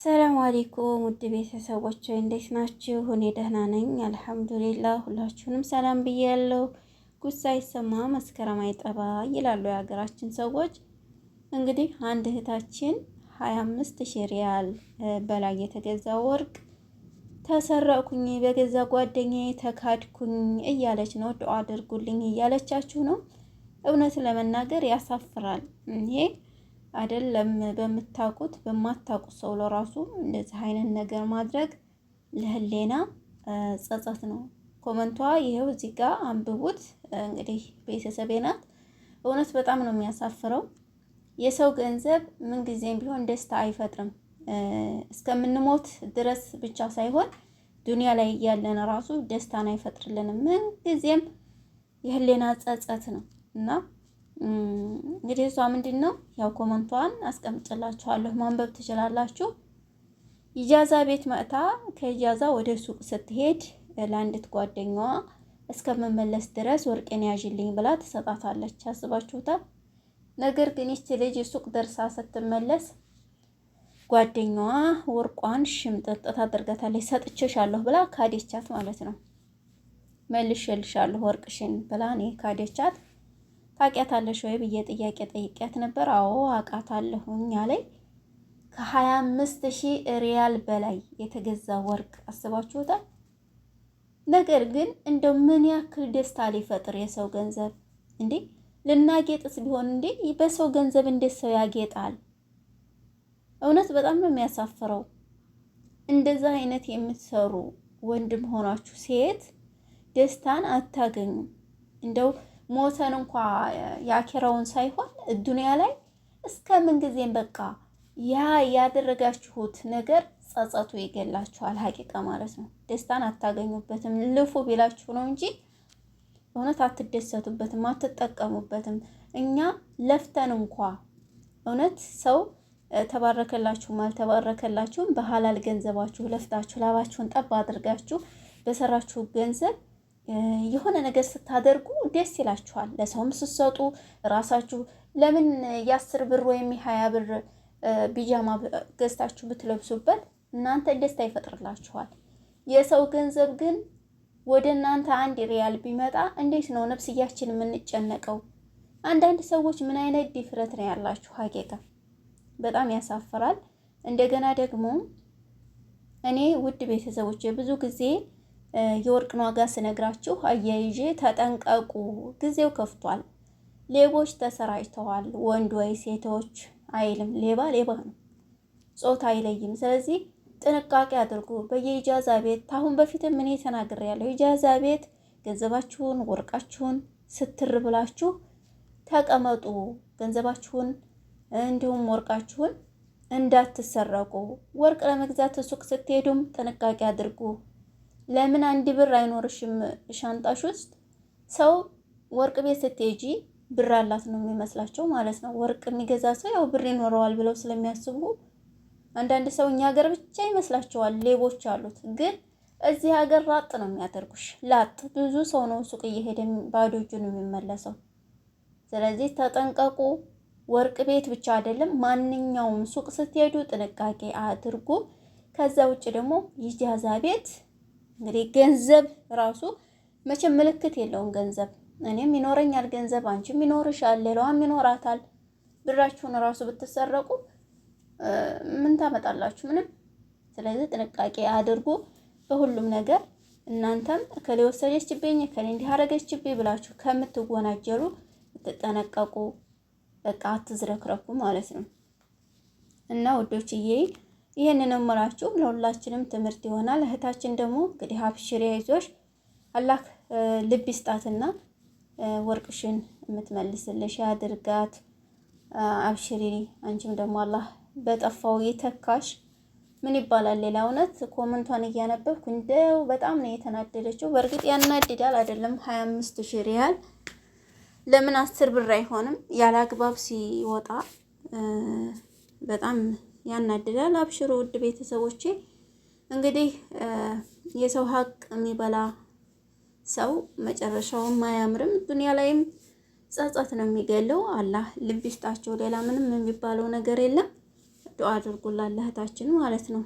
ሰላም አለይኩም ውድ ቤተሰቦች እንዴት ናችሁ? እኔ ደህና ነኝ አልሐምዱሊላህ። ሁላችሁንም ሰላም ብያለሁ። ጉድ ሳይሰማ መስከረም አይጠባ ይላሉ የሀገራችን ሰዎች። እንግዲህ አንድ እህታችን 25,000 ሪያል በላይ የተገዛ ወርቅ ተሰረቅኩኝ፣ በገዛ ጓደኛዬ ተካድኩኝ እያለች ነው። ዱዓ አድርጉልኝ እያለቻችሁ ነው። እውነት ለመናገር ያሳፍራል። ይሄ አይደለም በምታውቁት በማታውቁት ሰው ለራሱ እንደዚህ አይነት ነገር ማድረግ ለህሌና ጸጸት ነው። ኮመንቷ ይሄው እዚህ ጋር አንብቡት። እንግዲህ ቤተሰቤ ናት። እውነት በጣም ነው የሚያሳፍረው። የሰው ገንዘብ ምን ጊዜም ቢሆን ደስታ አይፈጥርም። እስከምንሞት ድረስ ብቻ ሳይሆን ዱንያ ላይ እያለን ራሱ ደስታን አይፈጥርልንም። ምን ጊዜም የህሌና ጸጸት ነው እና እንግዲህ እሷ ምንድነው ያው ኮመንቷን አስቀምጥላችኋለሁ ማንበብ ትችላላችሁ። ኢጃዛ ቤት መጥታ ከኢጃዛ ወደ ሱቅ ስትሄድ ለአንዲት ጓደኛዋ እስከመመለስ ድረስ ወርቄን ያዥልኝ ብላ ትሰጣታለች። አስባችሁታል? ነገር ግን ይቺ ልጅ ሱቅ ደርሳ ስትመለስ ጓደኛዋ ወርቋን ሽምጥጥ ታደርጋታለች። ሰጥቼሻለሁ ብላ ካዴቻት ማለት ነው። መልሼልሻለሁ ወርቅሽን ብላ እኔ ካዴቻት። ታውቂያታለሽ ወይ ብዬ ጥያቄ ጠይቄያት ነበር። አዎ አውቃታለሁኝ አለኝ። ከ25,000 ሪያል በላይ የተገዛ ወርቅ አስባችሁታል? ነገር ግን እንደው ምን ያክል ደስታ ሊፈጥር የሰው ገንዘብ እንዴ! ልናጌጥስ ቢሆን እንዴ በሰው ገንዘብ እንዴት ሰው ያጌጣል? እውነት በጣም ነው የሚያሳፍረው። እንደዛ አይነት የምትሰሩ ወንድም ሆናችሁ ሴት ደስታን አታገኙም። እንደው ሞተን እንኳ ያኪራውን ሳይሆን ዱንያ ላይ እስከምን ጊዜም በቃ ያ ያደረጋችሁት ነገር ጸጸቱ ይገላችኋል። ሀቂቃ ማለት ነው። ደስታን አታገኙበትም። ልፉ ቢላችሁ ነው እንጂ እውነት አትደሰቱበትም፣ አትጠቀሙበትም። እኛ ለፍተን እንኳ እውነት ሰው ተባረከላችሁም አልተባረከላችሁም በሐላል ገንዘባችሁ ለፍታችሁ ላባችሁን ጠብ አድርጋችሁ በሰራችሁ ገንዘብ የሆነ ነገር ስታደርጉ ደስ ይላችኋል። ለሰውም ስትሰጡ ራሳችሁ ለምን የ10 ብር ወይም የ20 ብር ቢጃማ ገዝታችሁ ብትለብሱበት እናንተ ደስታ ይፈጥርላችኋል። የሰው ገንዘብ ግን ወደ እናንተ 1 ሪያል ቢመጣ እንዴት ነው ነፍስያችን የምንጨነቀው? አንዳንድ ሰዎች ምን አይነት ድፍረት ነው ያላችሁ? ሀቂቃ በጣም ያሳፍራል። እንደገና ደግሞ እኔ ውድ ቤተሰቦች ብዙ ጊዜ የወርቅን ዋጋ ስነግራችሁ አያይዤ ተጠንቀቁ፣ ጊዜው ከፍቷል፣ ሌቦች ተሰራጭተዋል፣ ወንድ ወይ ሴቶች አይልም፣ ሌባ ሌባ ነው፣ ጾታ አይለይም። ስለዚህ ጥንቃቄ አድርጉ። በየኢጃዛ ቤት ታሁን በፊትም እኔ ተናግሬያለሁ። ኢጃዛ ቤት ገንዘባችሁን ወርቃችሁን ስትር ብላችሁ ተቀመጡ። ገንዘባችሁን እንዲሁም ወርቃችሁን እንዳትሰረቁ። ወርቅ ለመግዛት ሱቅ ስትሄዱም ጥንቃቄ አድርጉ። ለምን 1 ብር አይኖርሽም ሻንጣሽ ውስጥ? ሰው ወርቅ ቤት ስትሄጂ ብር አላት ነው የሚመስላቸው ማለት ነው። ወርቅ የሚገዛ ሰው ያው ብር ይኖረዋል ብለው ስለሚያስቡ አንዳንድ ሰው እኛ ሀገር ብቻ ይመስላቸዋል ሌቦች አሉት። ግን እዚህ ሀገር ላጥ ነው የሚያደርጉሽ። ላጥ ብዙ ሰው ነው ሱቅ እየሄደ ባዶ እጁን የሚመለሰው። ስለዚህ ተጠንቀቁ። ወርቅ ቤት ብቻ አይደለም ማንኛውም ሱቅ ስትሄዱ ጥንቃቄ አድርጉ። ከዛ ውጭ ደግሞ ኢጃዛ ቤት እንግዲህ ገንዘብ ራሱ መቼም ምልክት የለውም። ገንዘብ እኔም ይኖረኛል ገንዘብ፣ አንቺም ይኖርሻል፣ ሌላዋም ይኖራታል። ብራችሁን ራሱ ብትሰረቁ ምን ታመጣላችሁ? ምንም። ስለዚህ ጥንቃቄ አድርጉ በሁሉም ነገር። እናንተም እከሌ ወሰደችብኝ እከሌ እንዲህ አደረገችብኝ ብላችሁ ከምትወናጀሉ ብትጠነቀቁ፣ በቃ አትዝረክረኩ ማለት ነው። እና ውዶችዬ ይሄንን እምላችሁ ለሁላችንም ትምህርት ይሆናል። እህታችን ደግሞ እንግዲህ አብሽሪ አይዞሽ፣ አላህ ልብ ይስጣትና ወርቅሽን የምትመልስልሽ ያድርጋት። አብሽሪ። አንቺም ደግሞ አላህ በጠፋው ይተካሽ። ምን ይባላል ሌላ? እውነት ኮመንቷን እያነበብኩ እንደው በጣም ነው የተናደደችው። በእርግጥ ያናድዳል አይደለም? 25,000 ሪያል ለምን 10 ብር አይሆንም? ያለ አግባብ ሲወጣ በጣም ያናድዳል። አብሽሩ ውድ ቤተሰቦቼ። እንግዲህ የሰው ሀቅ የሚበላ ሰው መጨረሻውም አያምርም። ዱንያ ላይም ጸጸት ነው የሚገለው። አላህ ልብ ይስጣቸው። ሌላ ምንም የሚባለው ነገር የለም። ዱአ አድርጉላት ለእህታችን ማለት ነው።